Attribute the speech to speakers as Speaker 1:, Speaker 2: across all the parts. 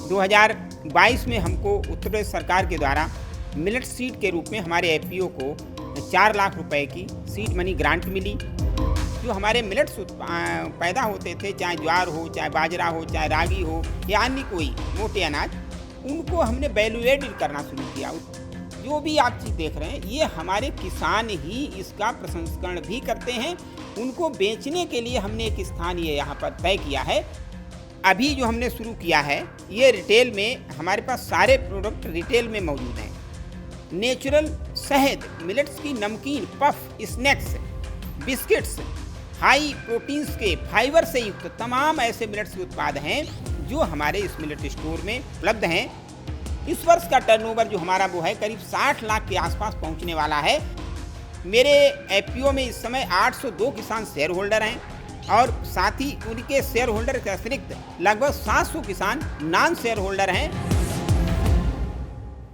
Speaker 1: 2022 में हमको उत्तर प्रदेश सरकार के द्वारा मिलेट सीड के रूप में हमारे एफपीओ को 4 लाख रुपए की सीड मनी ग्रांट मिली। जो हमारे मिलेट्स पैदा होते थे, चाहे ज्वार हो, चाहे बाजरा हो, चाहे रागी हो या अन्य कोई मोटे अनाज, उनको हमने वैल्यू एडिड करना शुरू किया। जो भी आप चीज़ देख रहे हैं, ये हमारे किसान ही इसका प्रसंस्करण भी करते हैं। उनको बेचने के लिए हमने एक स्थान ये यहाँ पर तय किया है। अभी जो हमने शुरू किया है, ये रिटेल में हमारे पास सारे प्रोडक्ट रिटेल में मौजूद हैं। नेचुरल शहद, मिलेट्स की नमकीन, puff, snacks, biscuits, high proteins के फाइबर से युक्त तमाम ऐसे मिलेट्स के उत्पाद हैं जो हमारे इस मिलेट स्टोर में उपलब्ध हैं। इस वर्ष का टर्नओवर जो हमारा वो है करीब 60 लाख के आसपास पहुंचने वाला है। मेरे एफपीओ में इस समय 802 किसान शेयर होल्डर हैं और साथ ही उनके शेयर होल्डर के अतिरिक्त लगभग 700 किसान नॉन शेयर होल्डर हैं।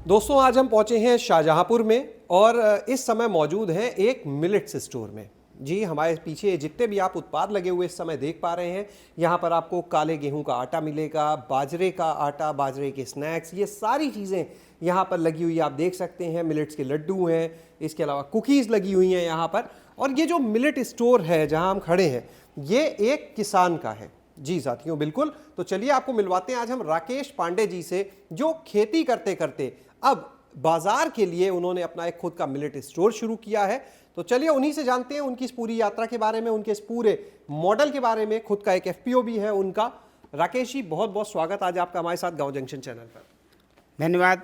Speaker 2: दोस्तों, आज हम पहुंचे हैं शाहजहांपुर में और इस समय मौजूद हैं एक मिलेट्स स्टोर में। जी, हमारे पीछे जितने भी आप उत्पाद लगे हुए इस समय देख पा रहे हैं, यहाँ पर आपको काले गेहूं का आटा मिलेगा, बाजरे का आटा, बाजरे के स्नैक्स, ये सारी चीज़ें यहाँ पर लगी हुई आप देख सकते हैं। मिलेट्स के लड्डू हैं, इसके अलावा कुकीज़ लगी हुई हैं यहाँ पर। और ये जो मिलेट स्टोर है जहाँ हम खड़े हैं, ये एक किसान का है। जी साथियों, बिल्कुल। तो चलिए आपको मिलवाते हैं आज हम राकेश पांडे जी से, जो खेती करते करते अब बाजार के लिए उन्होंने अपना एक खुद का मिलेट स्टोर शुरू किया है। तो चलिए उन्हीं से जानते हैं उनकी इस पूरी यात्रा के बारे में, उनके इस पूरे मॉडल के बारे में। खुद का एक एफपीओ भी है उनका। राकेश जी, बहुत बहुत स्वागत आज आपका हमारे साथ गांव जंक्शन चैनल पर।
Speaker 1: धन्यवाद।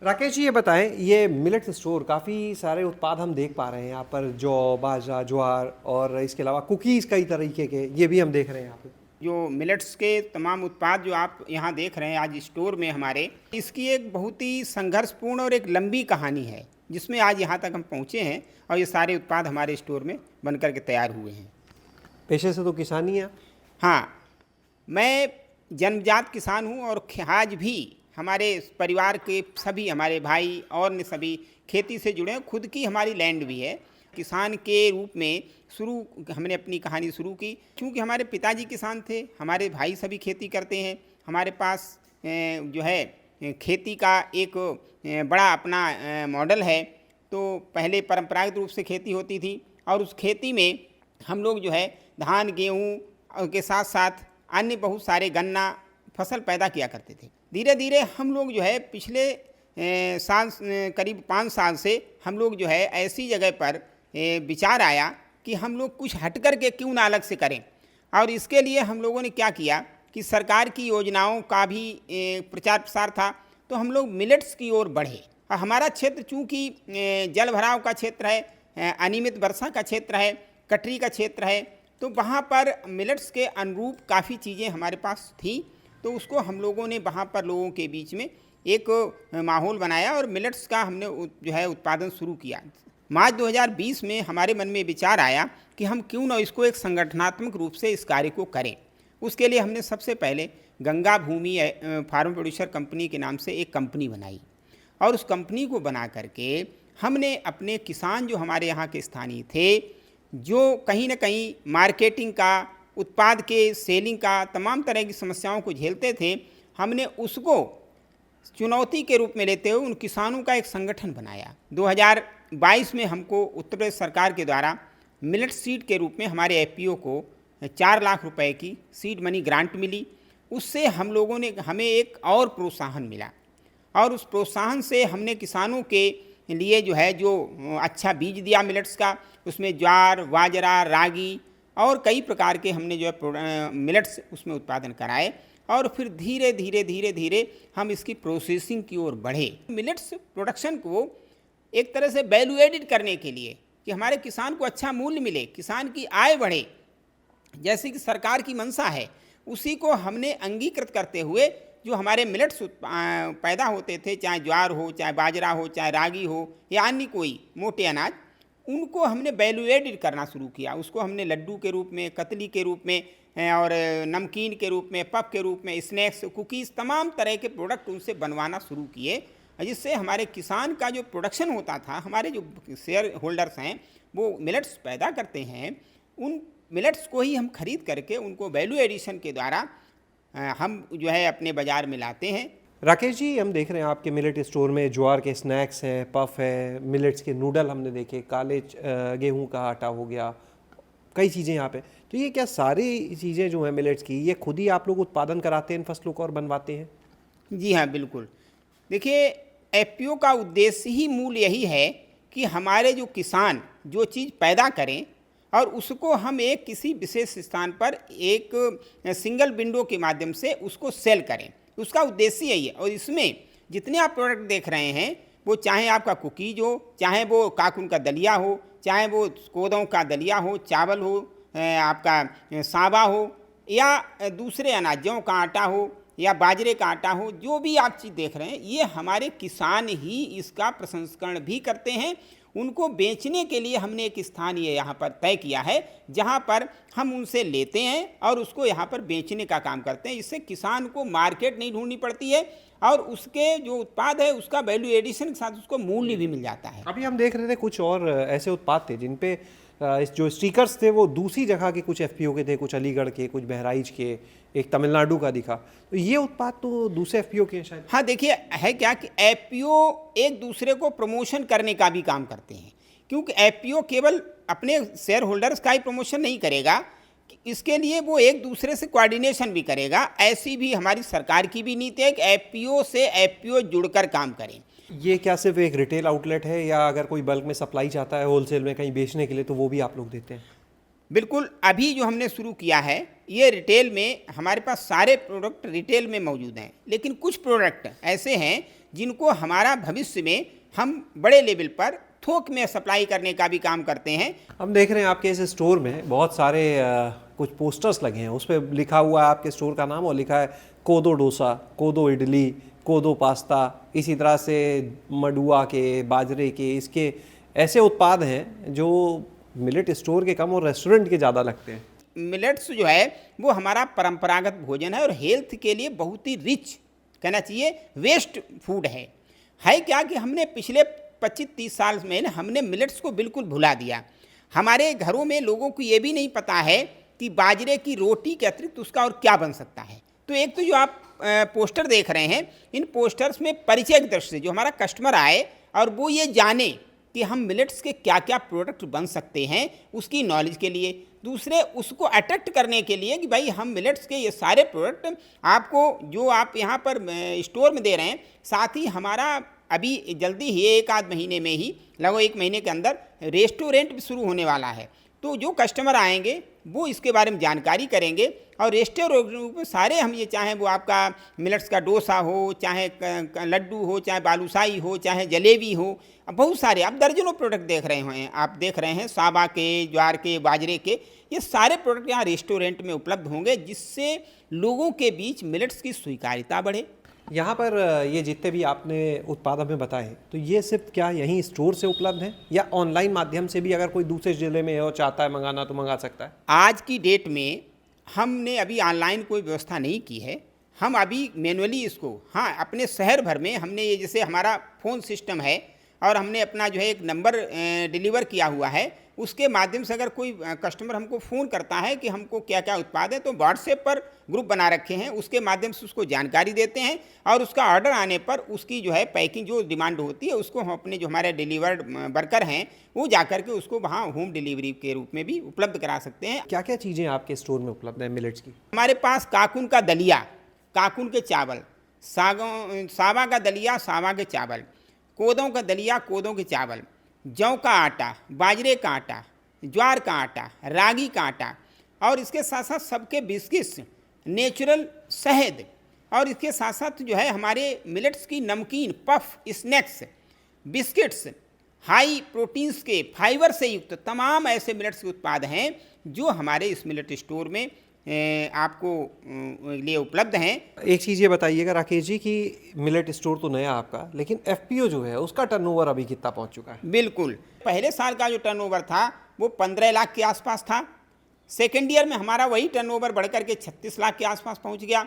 Speaker 2: राकेश जी, ये बताएं, ये मिलेट स्टोर, काफ़ी सारे उत्पाद हम देख पा रहे हैं यहाँ पर, जौ, बाजरा, ज्वार और इसके अलावा कुकीज़ कई तरीके के, ये भी हम देख रहे हैं यहाँ पे।
Speaker 1: जो मिलेट्स के तमाम उत्पाद जो आप यहाँ देख रहे हैं आज स्टोर में हमारे, इसकी एक बहुत ही संघर्षपूर्ण और एक लंबी कहानी है जिसमें आज यहाँ तक हम पहुँचे हैं और ये सारे उत्पाद हमारे स्टोर में बनकर के तैयार हुए हैं।
Speaker 2: पेशे से तो किसान ही है?
Speaker 1: हाँ, मैं जन्मजात किसान हूँ और आज भी हमारे परिवार के सभी हमारे भाई और सभी खेती से जुड़े हैं। खुद की हमारी लैंड भी है। किसान के रूप में हमने अपनी कहानी शुरू की क्योंकि हमारे पिताजी किसान थे, हमारे भाई सभी खेती करते हैं। हमारे पास जो है खेती का एक बड़ा अपना मॉडल है। तो पहले परंपरागत रूप से खेती होती थी और उस खेती में हम लोग जो है धान, गेहूँ के साथ साथ अन्य बहुत सारे गन्ना फसल पैदा किया करते थे। धीरे धीरे हम लोग जो है पिछले साल करीब 5 साल से हम लोग जो है ऐसी जगह पर विचार आया कि हम लोग कुछ हट कर के क्यों ना अलग से करें। और इसके लिए हम लोगों ने क्या किया कि सरकार की योजनाओं का भी प्रचार प्रसार था, तो हम लोग मिलेट्स की ओर बढ़े। और हमारा क्षेत्र चूँकि जल भराव का क्षेत्र है, अनियमित वर्षा का क्षेत्र है, कटरी का क्षेत्र है, तो वहाँ पर मिलेट्स के अनुरूप काफ़ी चीज़ें हमारे पास थी। तो उसको हम लोगों ने वहाँ पर लोगों के बीच में एक माहौल बनाया और मिलेट्स का हमने जो है उत्पादन शुरू किया। मार्च 2020 में हमारे मन में विचार आया कि हम क्यों न इसको एक संगठनात्मक रूप से इस कार्य को करें। उसके लिए हमने सबसे पहले गंगा भूमि फार्म प्रोड्यूसर कंपनी के नाम से एक कंपनी बनाई और उस कंपनी को बना करके हमने अपने किसान जो हमारे यहाँ के स्थानीय थे, जो कहीं ना कहीं मार्केटिंग का, उत्पाद के सेलिंग का, तमाम तरह की समस्याओं को झेलते थे, हमने उसको चुनौती के रूप में लेते हुए उन किसानों का एक संगठन बनाया। 2022 में हमको उत्तर प्रदेश सरकार के द्वारा मिलेट सीड के रूप में हमारे एफपीओ को 4 लाख रुपए की सीड मनी ग्रांट मिली। उससे हमें एक और प्रोत्साहन मिला और उस प्रोत्साहन से हमने किसानों के लिए जो है जो अच्छा बीज दिया मिलेट्स का, उसमें ज्वार, बाजरा, रागी और कई प्रकार के हमने जो है मिलेट्स उसमें उत्पादन कराए और फिर धीरे धीरे हम इसकी प्रोसेसिंग की ओर बढ़े। मिलेट्स प्रोडक्शन को एक तरह से वैल्यू एडिड करने के लिए कि हमारे किसान को अच्छा मूल्य मिले, किसान की आय बढ़े, जैसे कि सरकार की मंशा है, उसी को हमने अंगीकृत करते हुए जो हमारे मिलेट्स पैदा होते थे, चाहे ज्वार हो, चाहे बाजरा हो, चाहे रागी हो या अन्य कोई मोटे अनाज, उनको हमने वैल्यू एडिड करना शुरू किया। उसको हमने लड्डू के रूप में, कतली के रूप में और नमकीन के रूप में, पफ के रूप में, स्नैक्स, कुकीज़, तमाम तरह के प्रोडक्ट उनसे बनवाना शुरू किए, जिससे हमारे किसान का जो प्रोडक्शन होता था, हमारे जो शेयर होल्डर्स हैं वो मिलेट्स पैदा करते हैं, उन मिलेट्स को ही हम खरीद करके उनको वैल्यू एडिशन के द्वारा हम जो है अपने बाज़ार में लाते हैं।
Speaker 2: राकेश जी, हम देख रहे हैं आपके मिलेट स्टोर में ज्वार के स्नैक्स हैं, पफ है, मिलेट्स के नूडल हमने देखे, काले गेहूं का आटा हो गया, कई चीज़ें यहाँ पे। तो ये क्या सारी चीज़ें जो हैं मिलेट्स की, ये खुद ही आप लोग उत्पादन कराते हैं इन फसलों का और बनवाते हैं?
Speaker 1: जी हाँ, बिल्कुल। देखिए, एफपीओ का उद्देश्य ही मूल यही है कि हमारे जो किसान जो चीज़ पैदा करें और उसको हम एक किसी विशेष स्थान पर एक सिंगल विंडो के माध्यम से उसको सेल करें, उसका उद्देश्य यही है। और इसमें जितने आप प्रोडक्ट देख रहे हैं, वो चाहे आपका कुकीज़ हो, चाहे वो काकुन का दलिया हो, चाहे वो कोदों का दलिया हो, चावल हो, आपका सावा हो, या दूसरे अनाजों का आटा हो, या बाजरे का आटा हो, जो भी आप चीज़ देख रहे हैं, ये हमारे किसान ही इसका प्रसंस्करण भी करते हैं। उनको बेचने के लिए हमने एक स्थान ये यहाँ पर तय किया है, जहाँ पर हम उनसे लेते हैं और उसको यहाँ पर बेचने का काम करते हैं। इससे किसान को मार्केट नहीं ढूंढनी पड़ती है और उसके जो उत्पाद है उसका वैल्यू एडिशन के साथ उसको मूल्य भी मिल जाता है।
Speaker 2: अभी हम देख रहे थे कुछ और ऐसे उत्पाद थे जिन पे जो स्टिकर्स थे वो दूसरी जगह के, कुछ एफपीओ के थे, कुछ अलीगढ़ के, कुछ बहराइच के, एक तमिलनाडु का दिखा। तो ये उत्पाद तो दूसरे एफपीओ के हैं शायद।
Speaker 1: हाँ, देखिए, है क्या कि एफपीओ एक दूसरे को प्रमोशन करने का भी काम करते हैं, क्योंकि एफपीओ केवल अपने शेयर होल्डर्स का ही प्रमोशन नहीं करेगा, इसके लिए वो एक दूसरे से कोऑर्डिनेशन भी करेगा। ऐसी भी हमारी सरकार की भी नीति है कि एफपीओ से एफपीओ जुड़कर काम करें।
Speaker 2: ये क्या सिर्फ एक रिटेल आउटलेट है, या अगर कोई बल्क में सप्लाई चाहता है होलसेल में कहीं बेचने के लिए, तो वो भी आप लोग देते हैं?
Speaker 1: बिल्कुल, अभी जो हमने शुरू किया है ये रिटेल में, हमारे पास सारे प्रोडक्ट रिटेल में मौजूद हैं, लेकिन कुछ प्रोडक्ट ऐसे हैं जिनको हमारा भविष्य में हम बड़े लेवल पर थोक में सप्लाई करने का भी काम करते हैं।
Speaker 2: हम देख रहे हैं आपके इस स्टोर में बहुत सारे कुछ पोस्टर्स लगे हैं, उस पर लिखा हुआ है आपके स्टोर का नाम और लिखा है कोदो डोसा, कोदो इडली, कोदो पास्ता, इसी तरह से मडुआ के, बाजरे के, इसके ऐसे उत्पाद हैं जो मिलेट स्टोर के कम और रेस्टोरेंट के ज़्यादा लगते हैं।
Speaker 1: मिलेट्स जो है वो हमारा परंपरागत भोजन है और हेल्थ के लिए बहुत ही रिच, कहना चाहिए वेस्ट फूड है क्या कि हमने पिछले 25-30 साल में ना हमने मिलेट्स को बिल्कुल भुला दिया। हमारे घरों में लोगों को ये भी नहीं पता है कि बाजरे की रोटी के अतिरिक्त उसका और क्या बन सकता है। तो एक तो जो आप पोस्टर देख रहे हैं, इन पोस्टर्स में परिचय की दृष्टि से जो हमारा कस्टमर आए और वो ये जाने कि हम मिलेट्स के क्या क्या प्रोडक्ट बन सकते हैं, उसकी नॉलेज के लिए। दूसरे, उसको अट्रैक्ट करने के लिए कि भाई हम मिलेट्स के ये सारे प्रोडक्ट आपको जो आप यहाँ पर स्टोर में दे रहे हैं, साथ ही हमारा अभी जल्दी ही 1 आध महीने में ही, लगभग 1 महीने के अंदर रेस्टोरेंट भी शुरू होने वाला है। तो जो कस्टमर आएंगे वो इसके बारे में जानकारी करेंगे और रेस्टोरेंट में सारे हम ये, चाहे वो आपका मिलेट्स का डोसा हो, चाहे लड्डू हो, चाहे बालूशाही हो, चाहे जलेबी हो, बहुत सारे आप दर्जनों प्रोडक्ट देख रहे हैं। आप देख रहे हैं सावा के, ज्वार के, बाजरे के, ये सारे प्रोडक्ट यहाँ रेस्टोरेंट में उपलब्ध होंगे, जिससे लोगों के बीच मिलेट्स की स्वीकार्यता बढ़े।
Speaker 2: यहाँ पर ये जितने भी आपने उत्पाद हमें बताए, तो ये सिर्फ क्या यहीं स्टोर से उपलब्ध हैं या ऑनलाइन माध्यम से भी अगर कोई दूसरे ज़िले में है और चाहता है मंगाना तो मंगा सकता है?
Speaker 1: आज की डेट में हमने अभी ऑनलाइन कोई व्यवस्था नहीं की है, हम अभी मैनुअली इसको, हाँ, अपने शहर भर में हमने ये, जैसे हमारा फ़ोन सिस्टम है और हमने अपना जो है एक नंबर डिलीवर किया हुआ है, उसके माध्यम से अगर कोई कस्टमर हमको फ़ोन करता है कि हमको क्या क्या उत्पाद है, तो व्हाट्सएप पर ग्रुप बना रखे हैं, उसके माध्यम से उसको जानकारी देते हैं और उसका ऑर्डर आने पर उसकी जो है पैकिंग जो डिमांड होती है उसको हम अपने जो हमारे डिलीवर्ड वर्कर हैं वो जा करके उसको वहाँ होम डिलीवरी के रूप में भी उपलब्ध करा सकते हैं।
Speaker 2: क्या क्या चीज़ें आपके स्टोर में उपलब्ध हैं मिलेट्स की?
Speaker 1: हमारे पास काकुन का दलिया, काकुन के चावल, सावा का दलिया, सावा के चावल, कोदों का दलिया, कोदों के चावल, जौ का आटा, बाजरे का आटा, ज्वार का आटा, रागी का आटा, और इसके साथ साथ सबके बिस्किट्स, नेचुरल शहद, और इसके साथ साथ जो है हमारे मिलेट्स की नमकीन, puff, snacks, biscuits, high proteins के, फाइबर से युक्त तमाम ऐसे मिलेट्स के उत्पाद हैं जो हमारे इस मिलेट स्टोर में आपको लिए उपलब्ध हैं।
Speaker 2: एक चीज़ ये बताइएगा राकेश जी कि मिलेट स्टोर तो नया आपका, लेकिन एफपीओ जो है उसका टर्नओवर अभी कितना पहुंच चुका है?
Speaker 1: बिल्कुल, पहले साल का जो टर्नओवर था वो 15 लाख के आसपास था। सेकेंड ईयर में हमारा वही टर्नओवर बढ़कर के 36 लाख के आसपास पहुंच गया।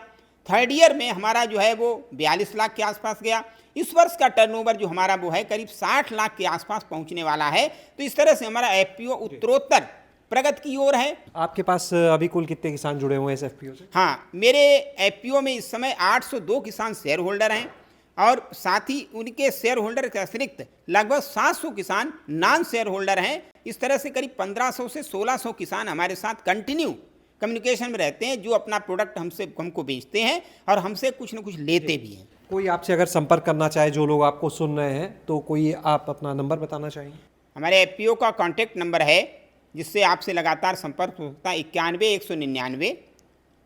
Speaker 1: थर्ड ईयर में हमारा जो है वो 42 लाख के आसपास गया। इस वर्ष का टर्नओवर जो हमारा वो है करीब 60 लाख के आसपास पहुंचने वाला है। तो इस तरह से हमारा एफपीओ उत्तरोत्तर प्रगति की ओर है।
Speaker 2: आपके पास अभी कुल कितने किसान जुड़े हुए हैं इस एफपीओ से?
Speaker 1: हाँ, मेरे एफपीओ में इस समय 802 किसान शेयर होल्डर हैं और साथ ही उनके शेयर होल्डर के अतिरिक्त लगभग 700 किसान नॉन शेयर होल्डर हैं। इस तरह से करीब 1500 से 1600 किसान हमारे साथ कंटिन्यू कम्युनिकेशन में रहते हैं, जो अपना प्रोडक्ट हमको बेचते हैं और हमसे कुछ न कुछ लेते भी हैं।
Speaker 2: कोई आपसे अगर संपर्क करना चाहे, जो लोग आपको सुन रहे हैं, तो कोई आप अपना नंबर बताना चाहेंगे?
Speaker 1: हमारे एफपीओ का कॉन्टैक्ट नंबर है जिससे आपसे लगातार संपर्क हो सकता है, 91 199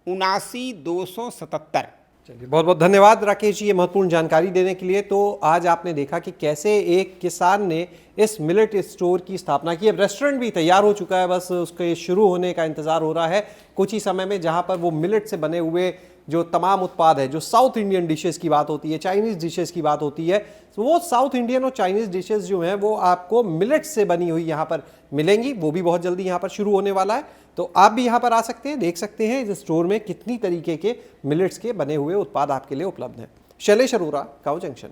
Speaker 1: 79 277।
Speaker 2: चलिए, बहुत बहुत धन्यवाद राकेश जी ये महत्वपूर्ण जानकारी देने के लिए। तो आज आपने देखा कि कैसे एक किसान ने इस मिलेट स्टोर की स्थापना की। अब रेस्टोरेंट भी तैयार हो चुका है, बस उसके शुरू होने का इंतजार हो रहा है कुछ ही समय में, जहां पर वो मिलेट से बने हुए जो तमाम उत्पाद है, जो साउथ इंडियन डिशेस की बात होती है, चाइनीज़ डिशेस की बात होती है, तो वो साउथ इंडियन और चाइनीज़ डिशेस जो हैं वो आपको मिलेट से बनी हुई यहाँ पर मिलेंगी। वो भी बहुत जल्दी यहाँ पर शुरू होने वाला है। तो आप भी यहाँ पर आ सकते हैं, देख सकते हैं इस स्टोर में कितनी तरीके के मिलेट्स के बने हुए उत्पाद आपके लिए उपलब्ध हैं। शैलेश अरोरा, गाँव जंक्शन।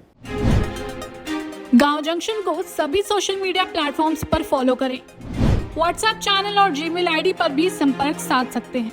Speaker 3: गाँव जंक्शन को सभी सोशल मीडिया प्लेटफॉर्म्स पर फॉलो करें। व्हाट्सएप चैनल और जीमेल आईडी पर भी संपर्क साध सकते हैं।